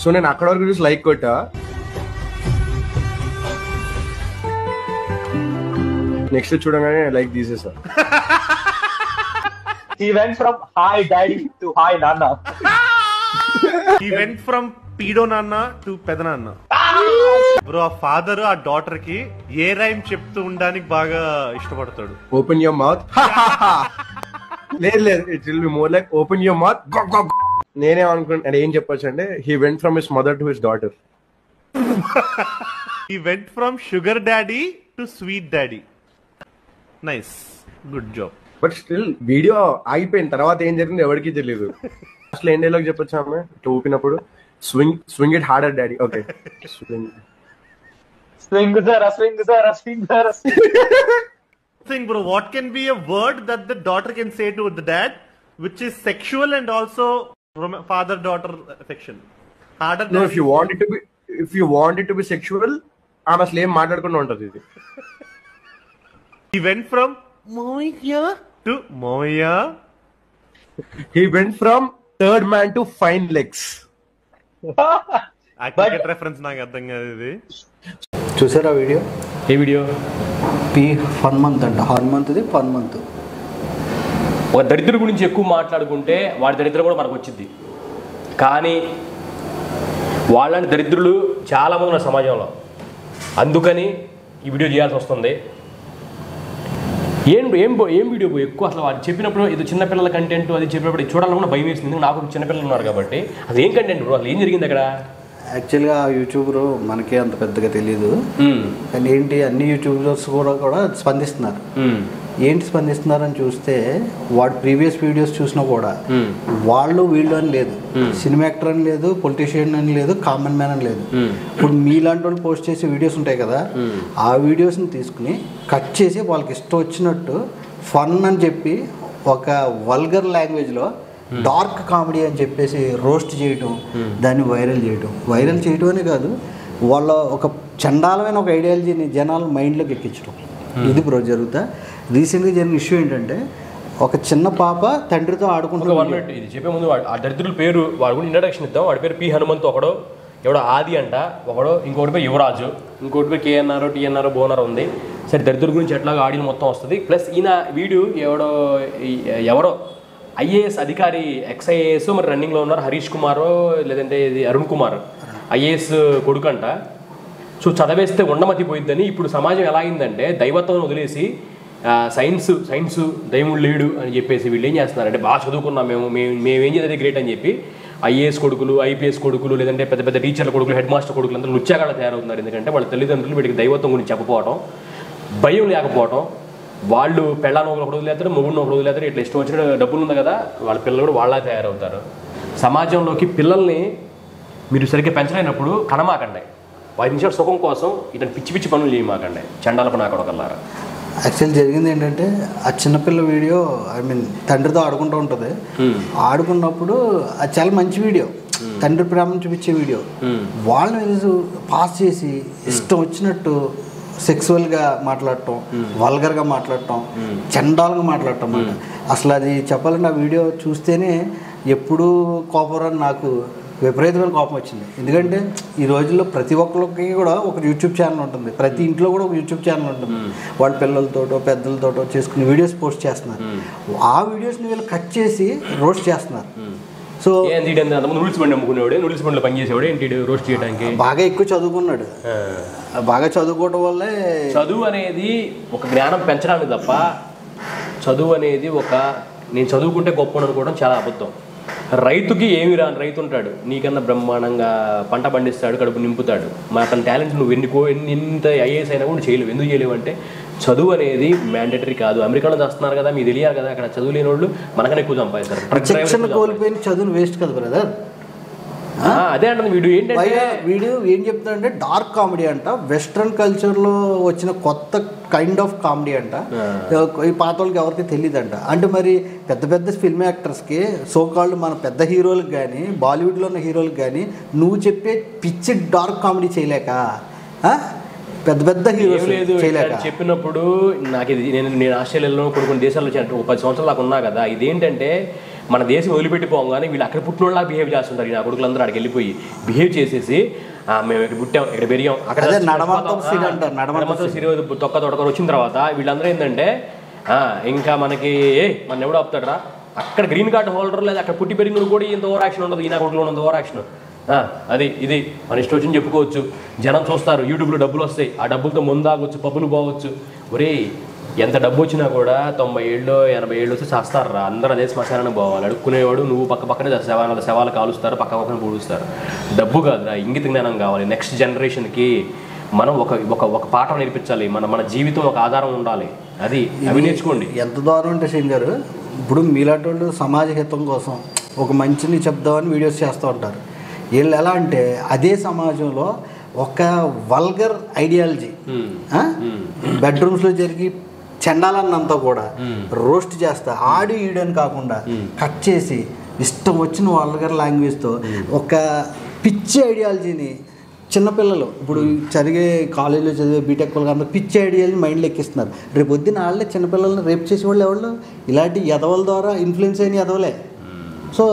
So నేను అక్కడ వరకు చూసి లైక్ కొట్టా. నెక్స్ట్ చూడగానే like తీసేసా. He went from hi daddy to hi nana. He went from pedo nana to peda nana. Bro ఆ ఫాదర్ ఆ డాటర్ కి ఏ రైమ్ చెప్తూ ఉండడానికి బాగా ఇష్టపడతాడు. Open your mouth. లేదు it will be more like open your mouth. నేనేమనుకుంటా ఏం చెప్పొచ్చు అంటే he went from his mother to his daughter. He went from sugar daddy to sweet daddy. Nice, good job. But still video ఆగిపోయిన తర్వాత ఏం జరిగింది ఎవరికి తెలియదు. అసలు ఏం డైలాగ్ చెప్పొచ్చు ఆమె ఇట్లా ఊపినప్పుడు? Swing it harder daddy. Okay, Swing zara. Think bro, what can be a word that the daughter can say to the dad which is sexual and also father daughter affection? Harder than... No, if you want it to be sexual, ఆమె అసలు ఏం మాట్లాడకుండా ఉంటది. ఇది He went from Moya to Moya. He went from third man to fine legs. ఆ cricket reference నాకు అర్థం కాదు. ఇది చూసారా వీడియో? ఏ వీడియో? ఫన్ మంత్ అంట, హార్న్ మంత్ ఇది ఫన్ మంత్. ఒక దరిద్రుడి గురించి ఎక్కువ మాట్లాడుకుంటే వాడి దరిద్రం కూడా మనకు వచ్చింది. కానీ వాళ్ళని దరిద్రులు చాలామంది ఉన్నారు సమాజంలో. అందుకని ఈ వీడియో చేయాల్సి వస్తుంది. ఏం వీడియో ఎక్కువ అసలు వాడు చెప్పినప్పుడు ఇది చిన్నపిల్లల కంటెంట్ అది చెప్పినప్పుడు చూడాలనుకున్న భయం వేసింది. నాకు చిన్నపిల్లలు ఉన్నారు కాబట్టి అది ఏం కంటెంట్ బ్రో, అసలు ఏం జరిగింది అక్కడ? యాక్చువల్గా యూట్యూబర్ మనకే అంత పెద్దగా తెలియదు, కానీ ఏంటి అన్ని యూట్యూబర్స్ కూడా స్పందిస్తున్నారు. ఏంటి స్పందిస్తున్నారని చూస్తే వాడు ప్రీవియస్ వీడియోస్ చూసినా కూడా వీళ్ళు అని లేదు, సినిమా యాక్టర్ అని లేదు, పొలిటీషియన్ అని లేదు, కామన్ మ్యాన్ అని లేదు. ఇప్పుడు మీలాంటి వాళ్ళు పోస్ట్ చేసే వీడియోస్ ఉంటాయి కదా, ఆ వీడియోస్ని తీసుకుని కట్ చేసి వాళ్ళకి ఇష్టం వచ్చినట్టు ఫన్ అని చెప్పి ఒక వల్గర్ లాంగ్వేజ్లో డార్క్ కామెడీ అని చెప్పేసి రోస్ట్ చేయటం, దాన్ని వైరల్ చేయటం అనే కాదు, వాళ్ళ ఒక చండాలమైన ఒక ఐడియాలజీని జనాల మైండ్లోకి ఎక్కించడం. ఇది బ్రో జరుగుతా. రీసెంట్గా జరిగిన ఇష్యూ ఏంటంటే ఒక చిన్న పాప తండ్రితో ఆడుకుంటున్నా. ఇది చెప్పే ముందు ఆ దరిద్రుల పేరు వాడు కూడా ఇంట్రడక్షన్ ఇద్దాం. వాడి పేరు పి హనుమంతు, ఒకడో ఎవడో ఆది అంట, ఒకడో ఇంకోటి పేరు యువరాజు, ఇంకోటి పేరు కేఎన్ఆర్ టీఎన్ఆర్ బోనర్ ఉంది. సరే దరిద్రుల గురించి ఎట్లాగా ఆడియో మొత్తం వస్తుంది. ప్లస్ ఈయన వీడియో ఎవరో ఐఏఎస్ అధికారి ఎక్స్ఐఏఎస్ మరి రన్నింగ్లో ఉన్నారు, హరీష్ కుమారో లేదంటే ఇది అరుణ్ కుమార్ ఐఏఎస్ కొడుకంట. సో చదివేస్తే ఉండమతి పోయిద్దని ఇప్పుడు సమాజం ఎలా అయిందంటే దైవత్వం వదిలేసి సైన్స్ దైవుడు లేడు అని చెప్పేసి వీళ్ళు ఏం చేస్తున్నారంటే బాగా చదువుకున్నాం మేమేం చేసేది గ్రేట్ అని చెప్పి ఐఏఎస్ కొడుకులు, ఐపీఎస్ కొడుకులు, లేదంటే పెద్ద పెద్ద టీచర్ల కొడుకులు, హెడ్ మాస్టర్ కొడుకులు అందరూ లుచ్చాగాళ్ళ తయారవుతున్నారు. ఎందుకంటే వాళ్ళ తల్లిదండ్రులు వీటికి దైవత్వం గురించి చెప్పకపోవడం, భయం లేకపోవడం, వాళ్ళు పెళ్ళాన్ని ఒకరు వదిలేస్తారు, మొగుడిని ఒకరు వదిలేస్తారు, ఇట్లా ఇష్టం వచ్చిన డబ్బులు ఉంది కదా వాళ్ళ పిల్లలు కూడా వాళ్ళ తయారవుతారు. సమాజంలోకి పిల్లల్ని మీరు సరిగ్గా పెంచలేనప్పుడు కనమాకండి. 5 నిమిషాల సుఖం కోసం ఇతను పిచ్చి పిచ్చి పనులు చేయమాకండి, చండాలపు నా కొడకల్లారా. యాక్చువల్ జరిగింది ఏంటంటే ఆ చిన్నపిల్ల వీడియో తండ్రితో ఆడుకుంటూ ఉంటుంది. ఆడుకున్నప్పుడు అది చాలా మంచి వీడియో, తండ్రి ప్రేమను చూపించే వీడియో. వాళ్ళని పాస్ చేసి ఇష్టం వచ్చినట్టు సెక్సువల్గా మాట్లాడటం, వల్గర్గా మాట్లాడటం, చండాలంగా మాట్లాడటం అన్నమాట. అసలు అది చెప్పాలంటే ఆ వీడియో చూస్తేనే ఎప్పుడూ కోపం నాకు విపరీతమైన కోపం వచ్చింది. ఎందుకంటే ఈ రోజుల్లో ప్రతి ఒక్కరికి కూడా ఒక యూట్యూబ్ ఛానల్ ఉంటుంది, ప్రతి ఇంట్లో కూడా ఒక యూట్యూబ్ ఛానల్ ఉంటుంది. వాళ్ళ పిల్లలతోటో పెద్దలతోటో చేసుకుని వీడియోస్ పోస్ట్ చేస్తున్నారు. ఆ వీడియోస్ని వీళ్ళు కట్ చేసి రోస్ట్ చేస్తున్నారు. సో నూడిల్స్ బండి అమ్ముకునేవాడు, నూడిల్స్ బండిలో పనిచేసేవాడు ఏంటి రోస్ట్ చేయడానికి. బాగా ఎక్కువ చదువుకున్నాడు. బాగా చదువుకోవడం వల్లే చదువు అనేది ఒక జ్ఞానం పెంచడానికి తప్ప చదువు అనేది నేను చదువుకుంటే గొప్ప అనుకోవడం చాలా అబద్ధం. రైతుకి ఏమి రాని రైతు ఉంటాడు, నీకన్నా బ్రహ్మాండంగా పంట పండిస్తాడు, కడుపు నింపుతాడు. అతని టాలెంట్ నువ్వు ఎంత ఐఏఎస్ అయినా కూడా చేయలేవు. ఎందుకు చేయలేవు అంటే చదువు అనేది మ్యాండేటరీ కాదు. అమెరికాలో చేస్తున్నారు కదా, మీకు తెలియాలి కదా, అక్కడ చదువు లేని వాళ్ళు మనకన్నా ఎక్కువ సంపాదిస్తారు. కోల్పోయిన చదువును వేస్ట్ కదా బ్రదర్. అదే అంటుంది వీడియో ఏం చెప్తాడంటే డార్క్ కామెడీ అంట, వెస్ట్రన్ కల్చర్లో వచ్చిన కొత్త కైండ్ ఆఫ్ కామెడీ అంట. ఈ పాత వాళ్ళకి ఎవరికి తెలియదు అంట. అంటే మరి పెద్ద పెద్ద ఫిల్మ్ యాక్టర్స్కి సోకాళ్ళు మన పెద్ద హీరోలకు కానీ బాలీవుడ్లో ఉన్న హీరోలకు కానీ నువ్వు చెప్పే పిచ్చి డార్క్ కామెడీ చేయలేక పెద్ద పెద్ద హీరోస్ చేయలేక చెప్పినప్పుడు నాకు ఇది నేను ఆస్ట్రేలియాలో కొన్ని దేశాల్లో 10 సంవత్సరాలు దాకా ఉన్నా కదా. ఇదేంటంటే మన దేశం వదిలిపెట్టిపోగానే వీళ్ళు అక్కడ పుట్టినోళ్ళ బిహేవ్ చేస్తుంటారు. ఈ నా కొడుకులందరూ అక్కడికి వెళ్ళిపోయి బిహేవ్ చేసేసి మేము ఇక్కడ పుట్టాం, ఇక్కడ పెరిగాం, అక్కడ తొక్క తొడకరు వచ్చిన తర్వాత వీళ్ళందరూ ఏంటంటే ఇంకా మనకి మన ఎవడు ఆపుతాడరా, అక్కడ గ్రీన్ కార్డ్ హోల్డర్ లేదు, అక్కడ పుట్టి పెరిగిన కూడా ఇంత ఓవర్ యాక్షన్ ఉండదు, ఈ నా కొడుకులో ఉన్నంత ఓవర్ యాక్షన్. అది ఇది మన ఇష్టం వచ్చింది చెప్పుకోవచ్చు, జనం చూస్తారు, యూట్యూబ్లో డబ్బులు వస్తాయి, ఆ డబ్బులతో ముందు ఆగొచ్చు, పబ్బులు పోవచ్చు. ఒరే ఎంత డబ్బు వచ్చినా కూడా 90 ఏళ్ళు 80 ఏళ్ళు వచ్చి చేస్తారా, అందరూ అదే శ్మశానానికి పోవాలి. అడుక్కునేవాడు నువ్వు పక్కనే శవాలు కాలుస్తారు, పక్కన పూడుస్తారు. డబ్బు కాదురా, ఇంగిత జ్ఞానం కావాలి. నెక్స్ట్ జనరేషన్కి మనం ఒక పాఠం నేర్పించాలి, మన జీవితం ఒక ఆధారం ఉండాలి, అది అవి నేర్చుకోండి. ఎంత దూరం అంటే శ్రీన్ గారు, ఇప్పుడు మీలాంటి వాళ్ళు సమాజ హితం కోసం ఒక మంచిని చెప్దామని వీడియోస్ చేస్తూ ఉంటారు. వీళ్ళు ఎలా అంటే అదే సమాజంలో ఒక వల్గర్ ఐడియాలజీ బెడ్రూమ్స్లో జరిగి చెండాలన్నంతా కూడా రోస్ట్ చేస్తా, ఆడి ఈడని కాకుండా కట్ చేసి ఇష్టం వచ్చిన వల్గర్ లాంగ్వేజ్తో ఒక పిచ్చి ఐడియాలజీని చిన్నపిల్లలు ఇప్పుడు చదివే కాలేజీలో చదివే బీటెక్ వాళ్ళకి అందరూ పిచ్చి ఐడియాలజీ మైండ్లో ఎక్కిస్తున్నారు. రేపు పొద్దున్న వాళ్ళే చిన్నపిల్లల్ని రేపు చేసేవాళ్ళు ఎవరు, ఇలాంటి ఎదవల ద్వారా ఇన్ఫ్లుయెన్స్ అయిన ఎదవలే. సో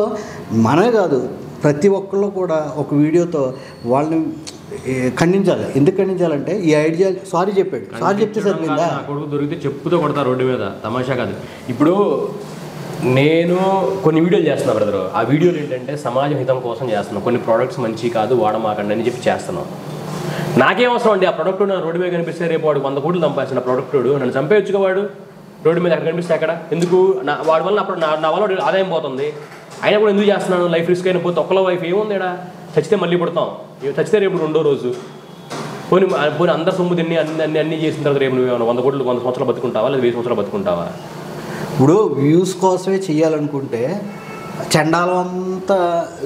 మనమే కాదు, ప్రతి ఒక్కళ్ళు కూడా ఒక వీడియోతో వాళ్ళని ఖండించాలి. ఎందుకు ఖండించాలంటే ఈ ఐడియా సారీ చెప్పాడు, సారీ చెప్తే సరిపోయిందా, కొడుకు దొరికితే చెప్పుతో కొడతారు రోడ్డు మీద, తమాషా కాదు. ఇప్పుడు నేను కొన్ని వీడియోలు చేస్తున్నాను బ్రదర్, ఆ వీడియోలు ఏంటంటే సమాజ హితం కోసం చేస్తున్నాను. కొన్ని ప్రోడక్ట్స్ మంచి కాదు వాడమాకండి అని చెప్పి చేస్తున్నాను. నాకేం అవసరం అండి ఆ ప్రోడక్ట్ నా రోడ్డు మీద కనిపిస్తే రేపు వాడు 100 కోట్లు సంపాదించిన ప్రోడక్ట్ నన్ను చంపేయచ్చుగా, వాడు రోడ్డు మీద అక్కడ కనిపిస్తే అక్కడ ఎందుకు వాడి వల్ల అప్పుడు నా వల్ల ఆదాయం పోతుంది. అయినా కూడా ఎందుకు చేస్తున్నాను, లైఫ్ రిస్క్ అయిన పోతే ఒక్కలో లైఫ్ ఏముంది ఇక్కడ, చచ్చితే మళ్ళీ పుడతాం, చచ్చితే రేపు 2వ రోజు. పోనీ అందరు సొమ్ము తిని అన్ని చేసిన తర్వాత రేపు నువ్వు 100 కోట్లు 100 సంవత్సరాలు బతుకుంటావా లేదా 1000 సంవత్సరాలు బతుకుంటావా? ఇప్పుడు వ్యూస్ కోసమే చేయాలనుకుంటే చండాలం అంతా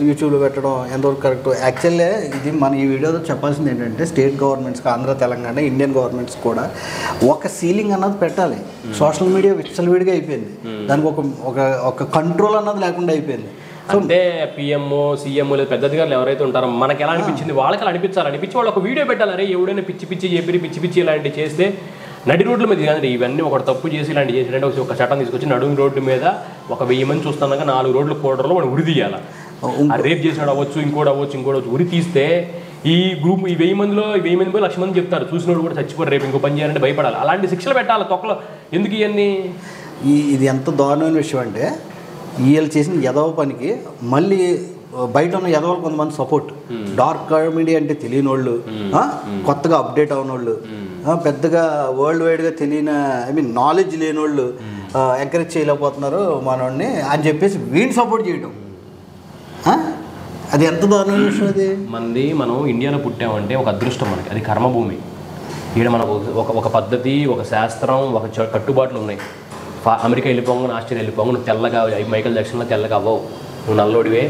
యూట్యూబ్లో పెట్టడం ఎంతవరకు కరెక్ట్? యాక్చువల్లీ ఇది మన ఈ వీడియోలో చెప్పాల్సింది ఏంటంటే స్టేట్ గవర్నమెంట్స్కి, ఆంధ్ర తెలంగాణ ఇండియన్ గవర్నమెంట్స్ కూడా ఒక సీలింగ్ అన్నది పెట్టాలి. సోషల్ మీడియా విచ్చలవిడిగా అయిపోయింది, దానికి ఒక కంట్రోల్ అన్నది లేకుండా అయిపోయింది. అంటే పిఎంఓ సీఎంఓ లేదా పెద్ద అధికారులు ఎవరైతే ఉంటారో మనకి ఎలా అనిపించింది వాళ్ళకి అలా అనిపించి వాళ్ళు ఒక వీడియో పెట్టాలి. అరే ఎవడైనా పిచ్చి చెప్పి పిచ్చి ఇలాంటివి చేస్తే నడి రోడ్ల మీద కానీ ఇవన్నీ ఒక తప్పు చేసి ఇలాంటి చేసినట్టే ఒక చట్టం తీసుకొచ్చి నడుము రోడ్డు మీద ఒక 1000 మంది చూస్తున్నాక 4 రోడ్ల కోడర్లో వాడు ఉరి తీయాలి. రేపు చేసినాడు అవ్వచ్చు, ఇంకోటి అవ్వచ్చు, ఉరి తీస్తే ఈ గ్రూప్ ఈ 1000 మందిలో 1000 మంది 1,00,000 మంది చెప్తారు, చూసినోడు కూడా చచ్చిపోరు, రేపు ఇంకో పని చేయాలంటే భయపడాలి. అలాంటి శిక్షలు పెట్టాలి తొక్కలో. ఎందుకు ఇవన్నీ? ఇది ఎంత దారుణమైన విషయం అంటే వీళ్ళు చేసిన ఎదవ పనికి మళ్ళీ బయట ఉన్న ఎదవలు కొంతమంది సపోర్ట్. డార్క్ కామెడీ అంటే తెలియని వాళ్ళు, కొత్తగా అప్డేట్ అవన వాళ్ళు, పెద్దగా వరల్డ్ వైడ్గా తెలియని నాలెడ్జ్ లేని వాళ్ళు ఎంకరేజ్ చేయలేకపోతున్నారు మనోడిని అని చెప్పేసి వీడిని సపోర్ట్ చేయడం, అది ఎంత దారుణమైన విషయం. అది మనం ఇండియాలో పుట్టామంటే ఒక అదృష్టం మనకి, అది కర్మభూమి. ఈడ మనకు ఒక పద్ధతి, ఒక శాస్త్రం, ఒక కట్టుబాట్లు ఉన్నాయి. అమెరికా వెళ్ళిపోగా ఆస్ట్రేలియా వెళ్ళిపోగా నువ్వు తెల్లగా మైకల్ జాక్సన్లో తెల్లగా అవ్వవు, నువ్వు నల్లోడివే.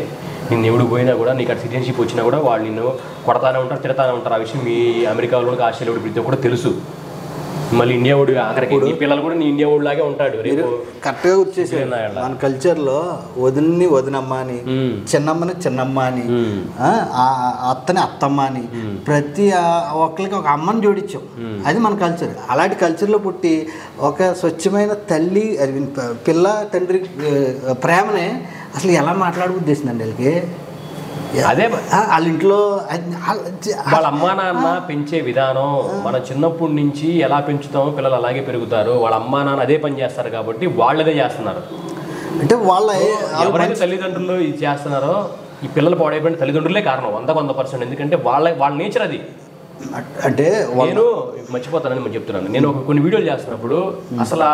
నిన్ను ఎవడు పోయినా కూడా నీకు అక్కడ సిటిజన్షిప్ వచ్చినా కూడా వాళ్ళు నిన్ను కొడతానే ఉంటారు, తిడతానే ఉంటారు. ఆ విషయం మీ అమెరికా వాళ్ళు ఆస్ట్రేలియా ప్రతి ఒక్కరు తెలుసు. మళ్ళీ ఇండియా వాడు అక్కడికి నీ పిల్లలు కూడా నీ ఇండియా వాడు లాగే ఉంటాడు. రేపు కరెక్ట్గా వచ్చేసి మన కల్చర్లో వదిలిని వదినమ్మ అని, చిన్నమ్మని చిన్నమ్మ అని, అత్తని అత్తమ్మ అని ప్రతి ఒక్కరికి ఒక అమ్మని జోడించాం. అది మన కల్చర్. అలాంటి కల్చర్లో పుట్టి ఒక స్వచ్ఛమైన తల్లి పిల్ల తండ్రి ప్రేమనే అసలు ఎలా మాట్లాడబుద్దేసిందండి వీళ్ళకి. అదే వాళ్ళ ఇంట్లో వాళ్ళ అమ్మా నాన్న పెంచే విధానం మన చిన్నప్పటి నుంచి ఎలా పెంచుతామో పిల్లలు అలాగే పెరుగుతారు. వాళ్ళ అమ్మా నాన్న అదే పని చేస్తారు కాబట్టి వాళ్ళదే చేస్తున్నారు. అంటే వాళ్ళ ఎవరైతే తల్లిదండ్రులు ఇది చేస్తున్నారో ఈ పిల్లలు పాడైపోయిన తల్లిదండ్రులే కారణం 100%. ఎందుకంటే వాళ్ళ నేచర్ అది. అంటే నేను మర్చిపోతానని చెప్తున్నాను. నేను కొన్ని వీడియోలు చేస్తున్నప్పుడు అసలు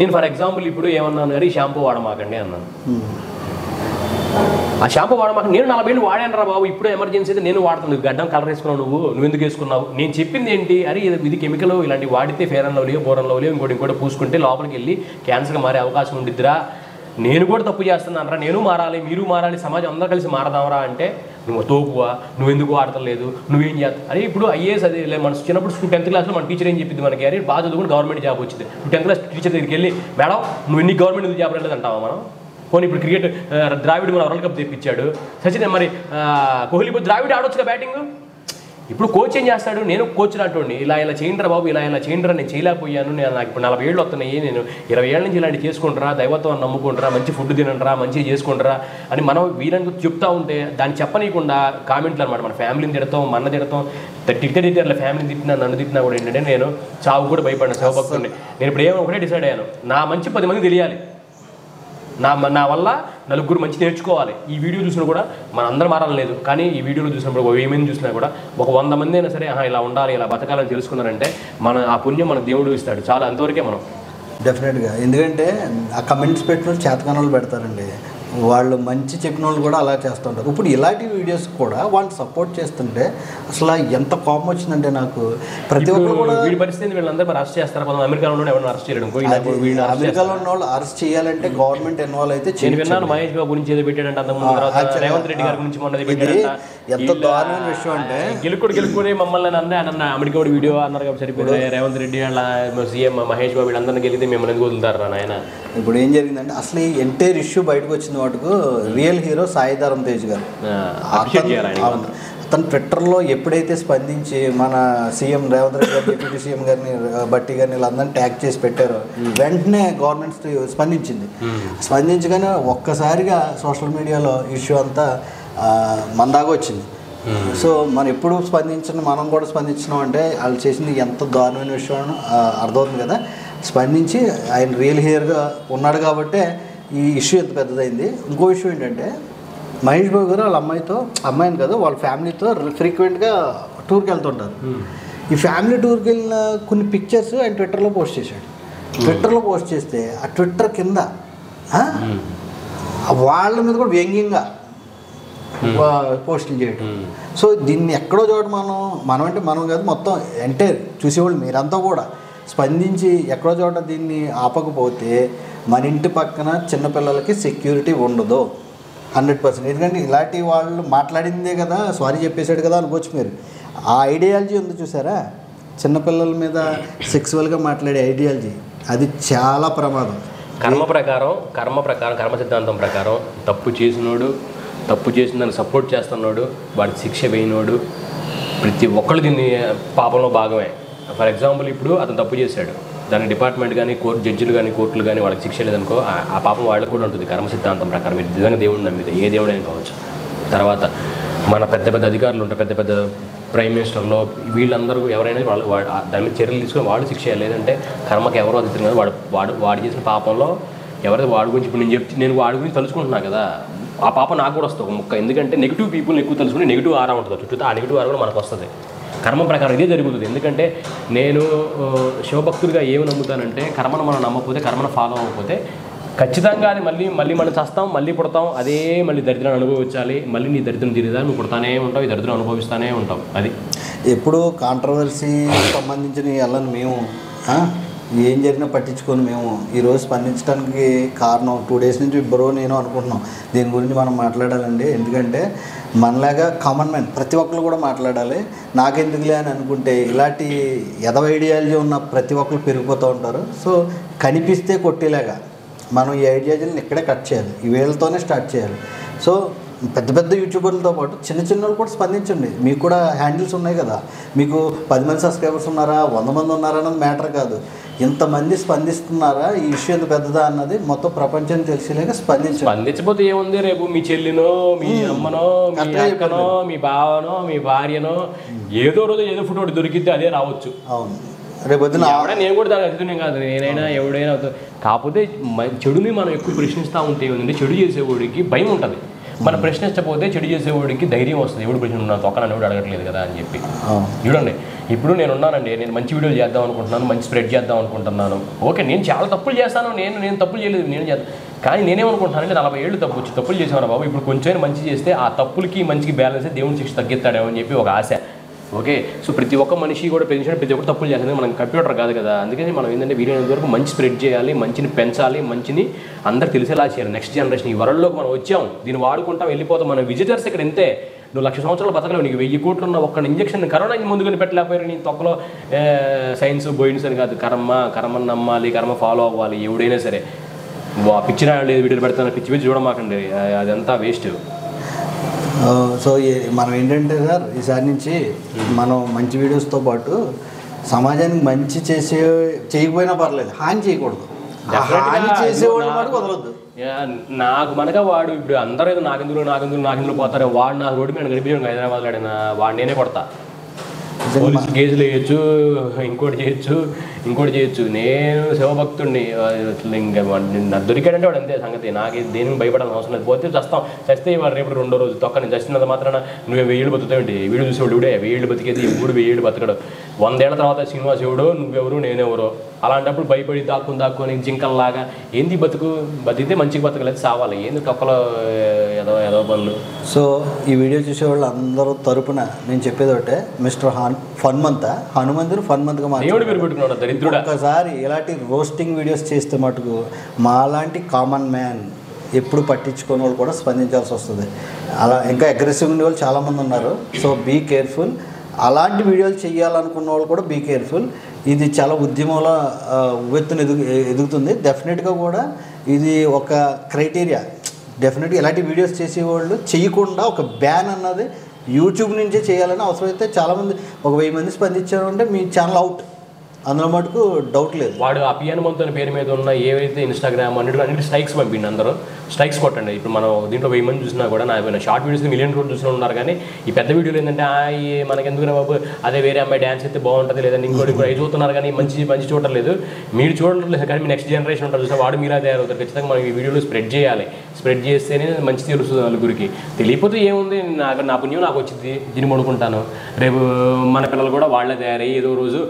నేను ఫర్ ఎగ్జాంపుల్ ఇప్పుడు ఏమన్నాను కానీ షాంపూ వాడమాకండి అన్నాను. ఆ షాంపూ వాడమాక నేను 40 ఏళ్ళు వాడాను రా బాబు, ఇప్పుడు ఎమర్జెన్సీ అయితే నేను వాడుతాను. గడ్డం కలర్ వేసుకున్నావు, నువ్వు ఎందుకు వేసుకున్నావు? నేను చెప్పింది ఏంటి, అరే ఇది కెమికల్, ఇలాంటి వాడితే fair and lovely bore and lovely ఇంకోటి పూసుకుంటే లోపలికి వెళ్ళి క్యాన్సర్గా మారే అవకాశం ఉండిద్దిరా. నేను కూడా తప్పు చేస్తున్నాను రా, నేను మారాలి, మీరు మారాలి, సమాజం అందరూ కలిసి మారదామరా అంటే నువ్వు తోపువా, నువ్వు ఎందుకు వాడతలేదు, నువ్వేం చేస్తావు? అరే ఇప్పుడు ఐఏఎస్ అది మన చిన్నప్పుడు 10th క్లాస్లో మన టీచర్ ఏం చెప్పింది మనకి, అరే బాగా చదువుకుని గవర్నమెంట్ జాబ్ వచ్చింది. 10th క్లాస్ టీచర్ దగ్గరికి వెళ్ళి మేడం నువ్వు ఎన్ని గవర్నమెంట్ జాబ్ రాలేదు అంటావా మనం? పోనీ ఇప్పుడు క్రికెట్ ద్రావిడ్ మన వరల్డ్ కప్ తెప్పించాడు, సచిన్ మరి కోహ్లీ పోయి ద్రావిడ్ ఆడొచ్చుగా బ్యాటింగ్. ఇప్పుడు కోచ్ ఏం చేస్తాడు, నేను కోచ్ అంటుండి ఇలా చేయండిరా బాబు, ఇలా చేయండిరా, నేను చేయలేకపోయాను, నేను నాకు ఇప్పుడు 40 ఏళ్ళు వస్తున్నాయి, నేను 20 ఏళ్ళ నుంచి ఇలాంటి చేసుకుంటారా, దైవత్వం నమ్ముకుంటారా, మంచి ఫుడ్ తినంటారా, మంచిగా చేసుకుంటారా అని మనం వీళ్ళని చెప్తా ఉంటే దాన్ని చెప్పనీయకుండా కామెంట్లు అనమాట. మన ఫ్యామిలీని తిడతాం, మన తిడతాం, తిట్టారు ఫ్యామిలీని తిట్టినా నన్ను తిట్టినా కూడా ఏంటంటే నేను చావు కూడా భయపడిన శివభక్తుడిని. నేను ఇప్పుడు ఏమో ఒకటే డిసైడ్ అయ్యాను, నా మంచి 10 మంది తెలియాలి, నా వల్ల నలుగురు మంచి నేర్చుకోవాలి. ఈ వీడియో చూసినా కూడా మన అందరం మారాలని లేదు, కానీ ఈ వీడియోలో చూసినప్పుడు 1000 మంది చూసినా కూడా ఒక 100 మంది అయినా సరే ఇలా ఉండాలి, ఇలా బతకాలని తెలుసుకున్నారంటే ఆ పుణ్యం మన దేవుడు ఇస్తాడు. చాలా అంతవరకే మనం డెఫినెట్గా. ఎందుకంటే ఆ కమెంట్స్ పెట్టిన చేతకానాలు పెడతారండి, వాళ్ళు మంచి చెప్పిన వాళ్ళు కూడా అలా చేస్తుంటారు. ఇప్పుడు ఇలాంటి వీడియోస్ కూడా వాళ్ళు సపోర్ట్ చేస్తుంటే అసలు ఎంత కోపం వచ్చిందంటే నాకు. ప్రతి ఒక్కరు కూడా వీడి పరిస్థితి వీళ్ళందరూ అరెస్ట్ చేస్తారు. అమెరికాలో ఉన్న ఎవరైనా అరెస్ట్ చేయడం, అమెరికాలో ఉన్న వాళ్ళు అరెస్ట్ చేయాలంటే గవర్నమెంట్ ఇన్వాల్వ్ అయితే. నేను విన్నాను మహేష్ బాబు గురించి ఏదో పెట్టాడంట, అంతకుముందు రేవంత్ రెడ్డి గారి గురించి మొన్న పెట్టాడంట. ఎంత దారుణమైన విషయం అంటే గెలుక్కుని మమ్మల్ని అన్న అమెరికా వీడియో అన్నారు కాబట్టి సరిపోయింది. రేవంత్ రెడ్డి వాళ్ళ సీఎం మహేష్ బాబు వీళ్ళందరినీ గెలితే మిమ్మల్ని ఎందుకు వదులుతారు నాయన. ఇప్పుడు ఏం జరిగిందంటే అసలు ఈ ఎంటైర్ ఇష్యూ బయటకు వచ్చిన వాటికు రియల్ హీరో సాయి ధరమ్ తేజ్ గారు. అతను ట్విట్టర్లో ఎప్పుడైతే స్పందించి మన సీఎం రేవంత్ రెడ్డి గారు, డిప్యూటీ సీఎం గారిని, బట్టి గారిని వీళ్ళందరినీ ట్యాగ్ చేసి పెట్టారో వెంటనే గవర్నమెంట్ స్పందించింది. స్పందించగానే ఒక్కసారిగా సోషల్ మీడియాలో ఇష్యూ అంతా మందాగా వచ్చింది. సో మనం ఎప్పుడు మనం కూడా స్పందించినాం అంటే వాళ్ళు చేసింది ఎంత దారుణమైన విషయం అర్థమవుతుంది కదా. స్పందించి ఆయన రియల్ హీరోగా ఉన్నాడు కాబట్టే ఈ ఇష్యూ ఎంత పెద్దదైంది. ఇంకో ఇష్యూ ఏంటంటే మహేష్ బాబు గారు వాళ్ళ అమ్మాయిని కదా వాళ్ళ ఫ్యామిలీతో ఫ్రీక్వెంట్గా టూర్కి వెళ్తుంటారు. ఈ ఫ్యామిలీ టూర్కి వెళ్ళిన కొన్ని పిక్చర్స్ ఆయన ట్విట్టర్లో పోస్ట్ చేశాడు. ట్విట్టర్లో పోస్ట్ చేస్తే ఆ ట్విట్టర్ కింద వాళ్ళ మీద కూడా వ్యంగ్యంగా పోస్టులు చేయటం. సో దీన్ని ఎక్కడో చోట మనం అంటే మనం కాదు, మొత్తం ఎంటైర్ చూసేవాళ్ళు మీరంతా కూడా స్పందించి ఎక్కడో చోట దీన్ని ఆపకపోతే మన ఇంటి పక్కన చిన్నపిల్లలకి సెక్యూరిటీ ఉండదు 100%. ఎందుకంటే ఇలాంటి వాళ్ళు మాట్లాడిందే కదా, సారీ చెప్పేశాడు కదా అనుకోవచ్చు మీరు. ఆ ఐడియాలజీ ఉంది చూసారా, చిన్నపిల్లల మీద సెక్సువల్గా మాట్లాడే ఐడియాలజీ, అది చాలా ప్రమాదం. కర్మ సిద్ధాంతం ప్రకారం తప్పు చేసిందని సపోర్ట్ చేస్తున్నాడు, వాడికి శిక్ష వేయినోడు, ప్రతి ఒక్కళ్ళు దీన్ని పాపంలో భాగమే. ఫర్ ఎగ్జాంపుల్ ఇప్పుడు అతను తప్పు చేశాడు, దాని డిపార్ట్మెంట్ కానీ జడ్జిలు కానీ కోర్టులు కానీ వాళ్ళకి శిక్ష లేదనుకో, ఆ పాపం వాళ్ళకు కూడా ఉంటుంది కర్మ సిద్ధాంతం ప్రకారం. మీరు నిజంగా దేవుడిని నమ్మితే ఏ దేవుడైనా కావచ్చు. తర్వాత మన పెద్ద అధికారులు ఉంటారు, పెద్ద ప్రైమ్ మినిస్టర్లో వీళ్ళందరూ ఎవరైనా వాళ్ళు దాని మీద చర్యలు తీసుకొని వాడు శిక్ష చేయాలి. లేదంటే కర్మకి ఎవరో అది తిరిగి వాడు చేసిన పాపంలో ఎవరైతే వాడి గురించి ఇప్పుడు నేను వాడి గురించి తలుచుకుంటున్నా కదా, ఆ పాప నాకు కూడా వస్తుంది ఒక ముక్క. ఎందుకంటే నెగిటివ్ పీపుల్ని ఎక్కువ తెలుసుకుని నెగిటివ్ ఆరా ఉంటుంది చుట్టూ, ఆ నెగిటివ్ ఆరా కూడా మనకు వస్తుంది. కర్మ ప్రకారం ఇదే జరుగుతుంది. ఎందుకంటే నేను శివభక్తుడిగా ఏమి నమ్ముతానంటే కర్మను మనం నమ్మకపోతే, కర్మను ఫాలో అవ్వకపోతే ఖచ్చితంగా అది మళ్ళీ మనం చస్తాం, మళ్ళీ పుడతాం, అదే మళ్ళీ దరిద్రాన్ని అనుభవించాలి. మళ్ళీ నీ దరిద్రం తీరేదా నువ్వు పుడతానే ఉంటావు, ఈ దరిద్రం అనుభవిస్తానే ఉంటాం. అది ఎప్పుడు కాంట్రవర్సీ సంబంధించిన వాళ్ళని మేము ఏం జరిగినా పట్టించుకొని మేము ఈరోజు స్పందించడానికి కారణం 2 డేస్ నుంచి నేను అనుకుంటున్నాం దీని గురించి మనం మాట్లాడాలండి. ఎందుకంటే మనలాగా కామన్ మ్యాన్ ప్రతి ఒక్కరు కూడా మాట్లాడాలి. నాకెందుకులే అని అనుకుంటే ఇలాంటి ఎదవ ఐడియాలజీ ఉన్న ప్రతి ఒక్కరు పెరిగిపోతూ ఉంటారు. సో కనిపిస్తే కొట్టేలాగా మనం ఈ ఐడియాలజీని ఇక్కడే కట్ చేయాలి, ఈ వేళ్ళతోనే స్టార్ట్ చేయాలి. సో పెద్ద యూట్యూబర్లతో పాటు చిన్న వాళ్ళు కూడా స్పందించండి. మీకు కూడా హ్యాండిల్స్ ఉన్నాయి కదా, మీకు 10 మంది సబ్స్క్రైబర్స్ ఉన్నారా 100 మంది ఉన్నారా అన్నది మ్యాటర్ కాదు, ఇంతమంది స్పందిస్తున్నారా, ఈ ఇష్యూ ఎంత పెద్దదా అన్నది మొత్తం ప్రపంచానికి తెలిసేలాగా స్పందించకపోతే ఏముంది, రేపు మీ చెల్లినో మీ అమ్మనో మీ అక్కనో మీ బావనో మీ భార్యనో ఏదో రోజు ఏదో ఫోటో దొరికితే అదే రావచ్చు. అవును, రేపు నేను కూడా దాని అతిథునే కాదు, నేనైనా ఎవడైనా అవుతుంది. కాకపోతే చెడుని మనం ఎక్కువ ప్రశ్నిస్తూ ఉంటే ఏంటంటే చెడు చేసేవాడికి భయం ఉంటుంది. మనం ప్రశ్నించకపోతే చెడు చేసేవాడికి ధైర్యం వస్తుంది. ఎవడు ప్రశ్న తొక్కనని ఎవడు అడగట్లేదు కదా అని చెప్పి. చూడండి ఇప్పుడు నేనున్నానండి, నేను మంచి వీడియోలు చేద్దాం అనుకుంటున్నాను, మంచి స్ప్రెడ్ చేద్దాం అనుకుంటున్నాను. ఓకే, నేను చాలా తప్పులు చేస్తాను, నేను తప్పులు చేయలేదు, నేను చేస్తాను. కానీ నేనేమనుకుంటున్నానంటే 40 ఏళ్ళు తప్పులు చేసాను బాబు, ఇప్పుడు కొంచెం మంచి చేస్తే ఆ తప్పులకి మంచికి బ్యాలెన్స్ దేవుని శిక్ష తగ్గిస్తాడేమో అని చెప్పి ఒక ఆశ. ఓకే, సో ప్రతి ఒక్క మనిషి కూడా ప్రతి ఒక్కరు తప్పులు చేస్తుంది, మనం కంప్యూటర్ కాదు కదా. అందుకని మనం ఏంటంటే వీలైనంత వరకు మంచి స్ప్రెడ్ చేయాలి, మంచిని పెంచాలి, మంచిని అందరు తెలిసేలా చేయాలి. నెక్స్ట్ జనరేషన్ ఈ వరల్డ్లోకి మనం వచ్చాం, దీన్ని వాడుకుంటాం, వెళ్ళిపోతాం. మన విజిటర్స్ ఇక్కడ ఎంతే, నువ్వు 1,00,000 సంవత్సరాలు బతకలేవు, నీకు 1000 కోట్లు ఉన్న ఒక్క ఇంజక్షన్ కరోనా ముందుకొని పెట్టలేకపోయారు. నీ తొక్కలో సైన్స్ బోయిన్స్ అని కాదు, కర్మని నమ్మాలి, కర్మ ఫాలో అవ్వాలి. ఎవడైనా సరే పిచ్చిన లేదు వీడియోలు పెడతాను, పిచ్చి చూడమాకండి, అదంతా వేస్ట్. సో మనం ఏంటంటే సార్ ఈసారి నుంచి మనం మంచి వీడియోస్తో పాటు సమాజానికి మంచి చేయకపోయినా పర్లేదు, హాని చేయకూడదు. హాని చేసేవాళ్ళు మటుకు వదలొద్దు. నాకు మనక వాడు ఇప్పుడు అందరూ ఏదో నాకెందులో పోతారు, వాడు నా రోడ్డు మీద గడిపించాడు హైదరాబాద్లో ఆడిన వాడు నేనే కొడతా. పోలీసు కేసులు వేయచ్చు, ఇంకోటి చేయొచ్చు. నేను శివభక్తుడిని, ఇంకా దొరికాడంటే వాడు అంతే సంగతి. నాకు దేనికి భయపడాల్సిన అవసరం లేదు. పోతే చస్తే వాడు రేపు 2వ రోజు తొక్కని చచ్చినంత మాత్రాన నువ్వు 1000 ఏళ్ళు బతుకుతావేంటి? వీడు చూసేవాడు ఇవిడే 1000 ఏళ్ళు బతికేది, ఇప్పుడు 1000 ఏళ్ళు బతకడు. 100 ఏళ్ల తర్వాత శ్రీనివాస్ ఎవడో, నువ్వెవరు, నేనెవరో. అలాంటప్పుడు భయపడి దాక్కుని జింకల్లాగా ఏంది బతికితే మంచిగా బతకలేదు, సావాలి ఏంది తొక్కలో ఏదో పనులు. సో ఈ వీడియో చూసేవాళ్ళు అందరూ తరపున నేను చెప్పేది ఒకటే, మిస్టర్ హనుమంతుడు ఫన్మంత్గా పెట్టుకున్నాడు దరిద్రుడు. ఒకసారి ఇలాంటి రోస్టింగ్ వీడియోస్ చేస్తే మటుకు మాలాంటి కామన్ మ్యాన్ ఎప్పుడు పట్టించుకునే వాళ్ళు కూడా స్పందించాల్సి వస్తుంది. అలా ఇంకా అగ్రెసివ్ ఉండే వాళ్ళు చాలామంది ఉన్నారు. So be careful. అలాంటి వీడియోలు చేయాలనుకున్న వాళ్ళు కూడా బీ కేర్ఫుల్. ఇది చాలా ఉద్యమంలో ఉవ్వెత్తున ఎదుగుతుంది. డెఫినెట్గా కూడా ఇది ఒక క్రైటీరియా. డెఫినెట్గా ఇలాంటి వీడియోస్ చేసేవాళ్ళు చేయకుండా ఒక బ్యాన్ అన్నది యూట్యూబ్ నుంచే చేయాలని అవసరమైతే చాలామంది 1000 మంది స్పందించారు అంటే మీ ఛానల్ అవుట్, అందులో మటుకు డౌట్ లేదు. వాడు ఆ పి హనుమంతు పేరు మీద ఉన్న ఏవైతే ఇన్స్టాగ్రామ్ అన్నిటి స్ట్రైక్స్ పంపిండి, అందరూ స్ట్రైక్స్ కొట్టండి. ఇప్పుడు మనం దీంట్లో 1000 మంది చూసినా కూడా నా షార్ట్ వీడియోస్ 1 మిలియన్ రోడ్లు చూసిన ఉన్నారు. కానీ ఈ పెద్ద వీడియోలు ఏంటంటే మనకి ఎందుకు బాబు అదే వేరే అమ్మాయి డ్యాన్స్ అయితే బాగుంటుంది, లేదంటే ఇంకోటి అవి చూస్తున్నారు కానీ మంచి చూడలేదు. మీరు చూడలేదు కానీ మీ నెక్స్ట్ జనరేషన్ ఉంటారు చూసా, వాడు మీలా తయారవుతారు. ఖచ్చితంగా మనం ఈ వీడియోలు స్ప్రెడ్ చేయాలి. స్ప్రెడ్ చేస్తేనే మంచి తెలుస్తుంది నలుగురికి. తెలియకపోతే ఏముంది, నా పుణ్యం నాకు వచ్చింది, దీన్ని పడుకుంటాను. రేపు మన పిల్లలు కూడా వాళ్ళే తయారయ్యి ఏదో రోజు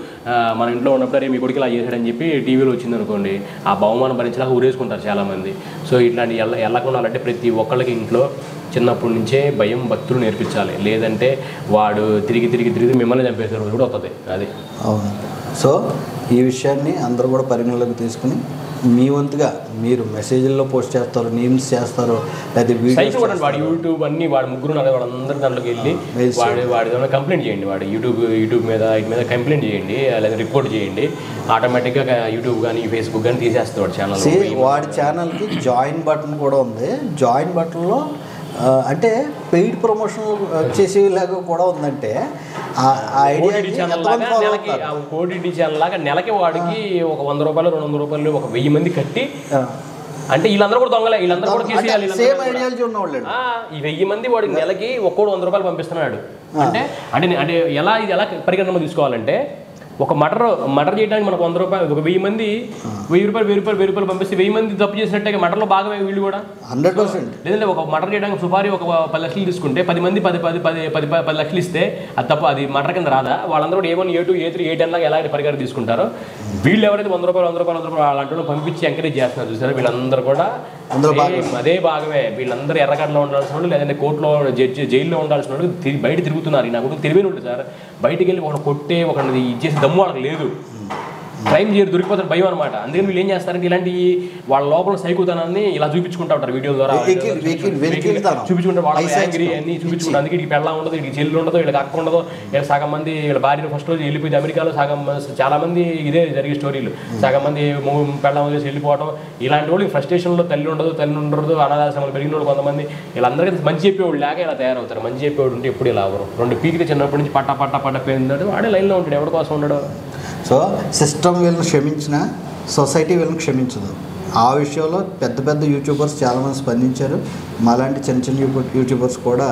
మన ఇంట్లో ఉన్నప్పుడు రేపు మీ కొడుకు ఇలా చేశాడని చెప్పి టీవీలో వచ్చింది అనుకోండి, ఆ బహుమానం భరించలేక ఊరేసుకుంటారు చాలామంది. సో ఇట్లాంటి వెళ్ళకుండా అంటే ప్రతి ఒక్కళ్ళకి ఇంట్లో చిన్నప్పటి నుంచే భయం భక్తులు నేర్పించాలి. లేదంటే వాడు తిరిగి మిమ్మల్ని చంపేసే రోజు కూడా వస్తుంది. అది అవును. సో ఈ విషయాన్ని అందరూ కూడా పరిగణలోకి తీసుకుని మీ వంతుగా మీరు మెసేజ్ల్లో పోస్ట్ చేస్తారు, మీమ్స్ చేస్తారు, లేదా వీడియోస్ వాడు యూట్యూబ్ అన్ని వాడు ముగ్గురు వాళ్ళందరూ దాంట్లోకి వెళ్ళి వాడి కంప్లైంట్ చేయండి. వాడు యూట్యూబ్ మీద కంప్లైంట్ చేయండి, లేదా రిపోర్ట్ చేయండి. ఆటోమేటిక్గా యూట్యూబ్ కానీ ఫేస్బుక్ కానీ తీసేస్తాడు వాడి ఛానల్. వాడి ఛానల్కి జాయిన్ బటన్ కూడా ఉంది. జాయిన్ బటన్లో అంటే పెయిడ్ ప్రమోషన్ చేసేలాగా కూడా ఉందంటే ఓటీటీ ఛానల్ లాగా నెలకి వాడికి ఒక 100 రూపాయలు 200 రూపాయలు ఒక 1000 మంది కట్టి, అంటే వీళ్ళందరూ కూడా దొంగలే, వీళ్ళందరూ కూడా కేసేయాలి. ఈ 1000 మంది వాడికి నెలకి ఒక్కోడు 100 రూపాయలు పంపిస్తున్నాడు. అంటే ఎలా పరిగణన తీసుకోవాలంటే, ఒక మటర్ చేయడానికి మనకు 100 రూపాయలు, ఒక 1000 మంది 1000 రూపాయలు పంపిస్తే 1000 మంది తప్పు చేసినట్టే మటర్లో భాగమే వీళ్ళు కూడా 100%. లేదంటే ఒక మటర్ చేయడానికి సుపారీ ఒక 10 లక్షలు తీసుకుంటే 10 మంది 10 లక్షలు ఇస్తే అది తప్పు, అది మటర్ కింద రాదా? వాళ్ళందరూ కూడా A1 A2 A3 A10 లాగా ఎలాంటి పరిగణ తీసుకుంటారో, వీళ్ళు ఎవరైతే 100 రూపాయలు అలాంటి పంపించి ఎంకరేజ్ చేస్తున్నారు చూసారు, వీళ్ళందరూ కూడా అదే భాగమే. వీళ్ళందరూ ఎర్రగడ్డలో ఉండాల్సిన వాళ్ళు, లేదంటే కోర్టులో జైల్లో ఉండాల్సిన వాళ్ళు బయట తిరుగుతున్నారు. నాకు తెలివైన ఉంటుంది సార్, బయటికి వెళ్ళి ఒకటి కొట్టే ఒకటి ఇచ్చేసి దమ్ము వాళ్ళకి లేదు. క్రైమ్ చేయరు, దొరికిపోతారు భయం అనమాట. అందుకని వీళ్ళు ఏం చేస్తారంటే ఇలాంటి వాళ్ళ లోపల సైకోతనాన్ని ఇలా చూపించుకుంటా ఉంటారు వీడియో ద్వారా, చూపించుకుంటారు వాళ్ళ యాంగ్రీ అన్ని చూపించుకుంటారు. అందుకే వీడికి పెళ్ళ ఉండదు, వీడికి చెల్లి ఉండదు, వీళ్ళకి అక్క ఉండదు. వీళ్ళ సగం మంది వీళ్ళ భార్యను ఫస్ట్ రోజు వెళ్ళిపోయింది అమెరికాలో, చాలా మంది ఇదే జరిగే స్టోరీలు. సగం మంది పెళ్ళ వదిలేసి వెళ్ళిపోవడం, ఇలాంటి వాళ్ళు ఫ్రస్ట్రేషన్లో తల్లి ఉండదు, అనాథాశ్రమాలు పెరిగిన వాళ్ళు కొంతమంది. వీళ్ళందరికీ మంచి చెప్పేవాళ్ళు లేక ఇలా తయారవుతారు. మంచి చెప్పేవాడు ఉంటే ఎప్పుడు ఇలా అవ్వరు. 2 పీకితే చిన్నప్పటి నుంచి పట్ట పోయిందంటే వాడే లైన్లో ఉంటాడు, ఎవరి కోసం ఉండడు. సో సిస్టమ్ వీళ్ళని క్షమించిన సొసైటీ వీళ్ళని క్షమించదు. ఆ విషయంలో పెద్ద యూట్యూబర్స్ చాలామంది స్పందించారు. మాలాంటి చిన్న యూట్యూబర్స్ కూడా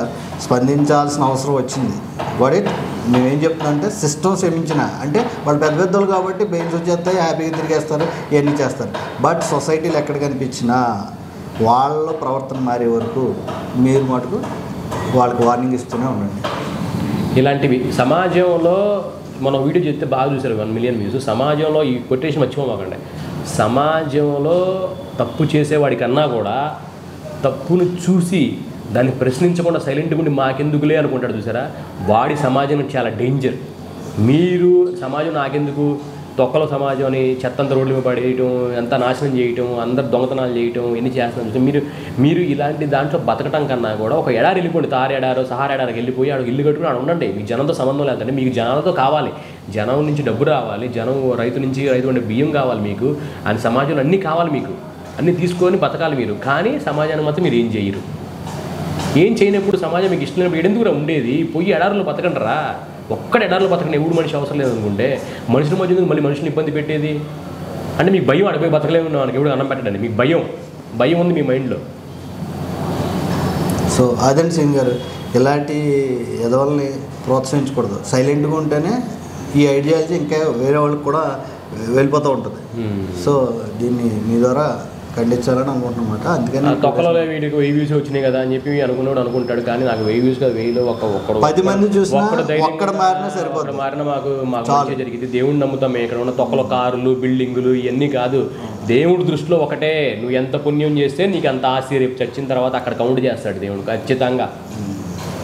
స్పందించాల్సిన అవసరం వచ్చింది. వాట్ ఇట్ మేమేం చెప్తున్నామంటే సిస్టమ్ క్షమించిన అంటే వాళ్ళు పెద్దలు కాబట్టి బెయిన్స్ వచ్చేస్తాయి, హ్యాపీగా తిరిగేస్తారు, ఇవన్నీ చేస్తారు. బట్ సొసైటీలో ఎక్కడ కనిపించినా వాళ్ళ ప్రవర్తన మారే వరకు మీరు మటుకు వాళ్ళకి వార్నింగ్ ఇస్తూనే ఉండండి. ఇలాంటివి సమాజంలో మనం వీడియో చేస్తే బాగా చూసారు 1 మిలియన్ వ్యూస్. సమాజంలో ఈ కొటేషన్ మర్చిపోమాకండి, సమాజంలో తప్పు చేసేవాడి కన్నా కూడా తప్పును చూసి దాన్ని ప్రశ్నించకుండా సైలెంట్గా ఉండి మాకెందుకులే అనుకుంటాడు చూసారా, వాడి సమాజం చాలా డేంజర్. మీరు సమాజం నాకెందుకు, తొక్కల సమాజం అని చెత్తంత రోడ్ల మీద పడేయటం, ఎంత నాశనం చేయటం, అందరు దొంగతనాలు చేయటం, ఎన్ని చేస్తున్నాం. మీరు ఇలాంటి దాంట్లో బతకటం కన్నా కూడా ఒక ఎడారి వెళ్ళిపోండి, సహారా ఎడారికి వెళ్ళిపోయి ఆడ ఇల్లు కట్టుకుని ఆడ ఉండండి. మీకు జనంతో సంబంధం లేదంటే మీకు జనాలతో కావాలి, జనం నుంచి డబ్బు రావాలి, రైతు అంటే బియ్యం కావాలి మీకు, అని సమాజంలో అన్నీ కావాలి, మీకు అన్నీ తీసుకొని బతకాలి మీరు. కానీ సమాజాన్ని మాత్రం మీరు ఏం చేయరు. ఏం చేయనప్పుడు సమాజం మీకు ఇష్టం లేనప్పుడు ఎందుకు ఉండేది? పోయి ఎడారులు బతకండిరా. ఒక్కడ ఎడారులు బతకండి, ఎవడు మనిషి అవసరం లేదనుకుంటే మనుషుల మధ్య ఎందుకు మళ్ళీ మనుషులు ఇబ్బంది పెట్టేది? అంటే మీకు భయం, అడిపోయి బతకలేము మనకి ఎవడు అన్నం పెట్టండి, మీకు భయం ఉంది మీ మైండ్లో. సో అదండి సింగ్ గారు, ఇలాంటి ఎదవల్ని ప్రోత్సహించకూడదు. సైలెంట్గా ఉంటేనే ఈ ఐడియాలజీ ఇంకా వేరే వాళ్ళకి కూడా వెళ్ళిపోతూ ఉంటుంది. సో దీన్ని మీ ద్వారా ఖండించాలని అనుకుంటున్నమాట. అందుకని తొక్కలో వీడికి 1000 వ్యూస్ వచ్చినాయి కదా అని చెప్పి అనుకున్నాడు అనుకుంటాడు, కానీ నాకు 1000 వ్యూస్ కాదు, 1000లో ఒక్కడు 10 మంది చూసినా ఒక్కడ మారినా సరిపోతుంది. మారినా మాకు మంచి జరిగింది. దేవుడిని నమ్ముతాం. ఇక్కడ ఉన్న తొక్కలో కార్లు బిల్డింగులు ఇవన్నీ కాదు, దేవుడి దృష్టిలో ఒకటే. నువ్వు ఎంత పుణ్యం చేస్తే నీకు అంత ఆస్తి రేపు చచ్చిన తర్వాత అక్కడ కౌంట్ చేస్తాడు దేవుడు ఖచ్చితంగా.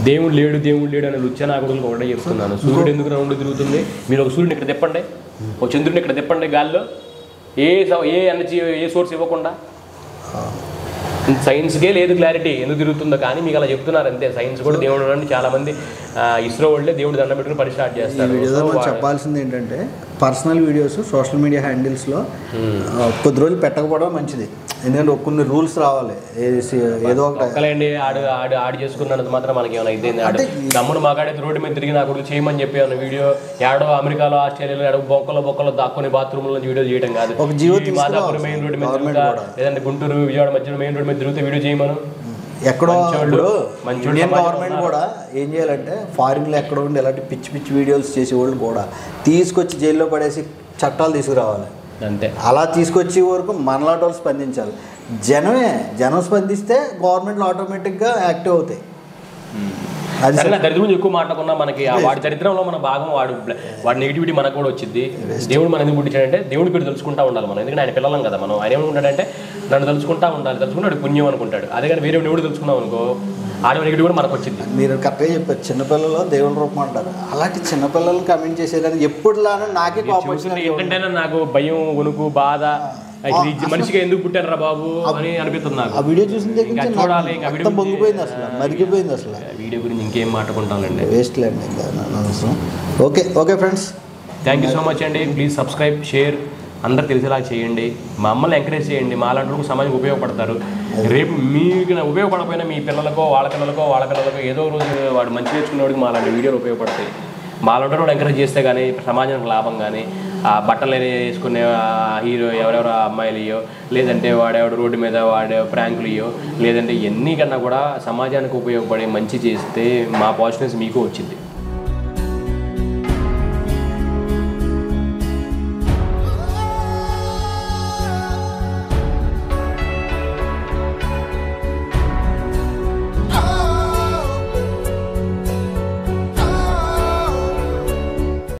దేవుడు లేడు అని లుచ్చనాకుడులకు ఒకటే చెప్తున్నాను. సూర్యుడు ఎందుకు రౌండ్ తిరుగుతుంది? మీరు ఒక సూర్యుని ఇక్కడ తిప్పండి, ఒక చంద్రుడిని ఇక్కడ తిప్పండి గాల్లో, ఏ ఎనర్జీ ఏ సోర్స్ ఇవ్వకుండా. సైన్స్కే లేదు క్లారిటీ ఎందుకు తిరుగుతుందో, కానీ మీకు అలా చెప్తున్నారు అంతే. సైన్స్ కూడా దేవుడు అని చాలా మంది ఇస్రో వాళ్ళే దేవుడు దండం పెట్టుకుని పని స్టార్ట్ చేస్తారు. ఈ వీడియోలో మనం చెప్పాల్సింది ఏంటంటే పర్సనల్ వీడియోస్ సోషల్ మీడియా హ్యాండిల్స్లో కొద్ది రోజులు పెట్టకపోవడం మంచిది. ఎందుకంటే కొన్ని రూల్స్ రావాలి. ఏదో ఒకలేండి ఆడు చేసుకున్నంత మాత్రం మనకి ఏమైనా ఇదేంది? ఆడు తమ్ముడు మాకాడే రోడ్డు మీద తిరిగి నా కొడుకు చేయమని చెప్పి అన్న వీడియో ఏడో అమెరికాలో ఆస్ట్రేలియాలో ఏడో బొక్కలో దాక్కుని బాత్రూమ్ లో వీడియో చేయడం కాదు. మాదాపురం మెయిన్ రోడ్డు మీద తిరుగుతా, లేదంటే గుంటూరు విజయవాడ మధ్యలో మెయిన్ రోడ్డు మీద తిరిగితే వీడియో చేయమను. ఎక్కడో ఇండియన్ గవర్నమెంట్ కూడా ఏం చేయాలంటే ఫారిన్లో ఎక్కడో ఉండి ఇలాంటి పిచ్చి వీడియోస్ చేసేవాళ్ళు కూడా తీసుకొచ్చి జైల్లో పడేసి చట్టాలు తీసుకురావాలి. అంతే. అలా తీసుకొచ్చే వరకు మనలాంటి వాళ్ళు స్పందించాలి. జనం స్పందిస్తే గవర్నమెంట్లు ఆటోమేటిక్గా యాక్టివ్ అవుతాయి. అది దరిద్రం ఎక్కువ మాట్లాడుకున్నా మనకి వాడి దరిద్రంలో మన భాగం, వాడి నెగిటివిటీ మనకు కూడా వచ్చింది. దేవుడు మనం ఎందుకు పుట్టించాడంటే దేవుడి పేరు తెలుసుకుంటా ఉండాలి మనం. ఎందుకంటే ఆయన పిల్లలం కదా మనం. ఆయన ఏమనుకుంటాడంటే నన్ను తెలుసుకుంటా ఉండాలి, తెలుసుకుంటే పుణ్యం అనుకుంటాడు. అదే కానీ వేరే దేవుడు తెలుసుకున్నాం అనుకో, ఆడే నెగిటివ్ కూడా మనకు వచ్చింది. మీరు కరెక్ట్గా చెప్పారు, చిన్నపిల్లలు దేవుని రూపం అంటారు. అలాంటి చిన్నపిల్లలు కమెంట్ చేసేదాన్ని ఎప్పుడులానో నాకే ఏంటంటే నాకు భయం, వణుకు, బాధ, మనిషిగా ఎందుకు పుట్టారా బాబు అని అనిపిస్తుంది నాకు. ఆ వీడియో చూసిన దగ్గర చూడాలి, పొంగిపోయింది, అసలు మరిగిపోయింది. అసలు వీడియో గురించి ఇంకేం మాట్లాడుకుంటానండి, వేస్ట్ లేండి. Okay friends, thank you so much అండి. ప్లీజ్ సబ్స్క్రైబ్, షేర్, అందరు తెలిసేలా చేయండి. మమ్మల్ని ఎంకరేజ్ చేయండి. మా లాంటి సమాజం ఉపయోగపడతారు. రేపు మీకు ఉపయోగపడకపోయినా మీ పిల్లలకో వాళ్ళ పిల్లలకో ఏదో రోజు వాడు మంచి నేర్చుకునేవాడికి మా లాంటి వీడియోలు ఉపయోగపడతాయి. మా లాంటి వాడు ఎంకరేజ్ చేస్తే కానీ సమాజానికి లాభం. కానీ ఆ బట్టలు వేసుకునే హీరో ఎవరెవరో అమ్మాయిలు లేదంటే వాడెవడు రోడ్డు మీద వాడే ప్రాంకులు లేదంటే ఎన్ని కన్నా కూడా సమాజానికి ఉపయోగపడే మంచి చేస్తే మా పాజిటివ్నెస్ మీకు వచ్చింది.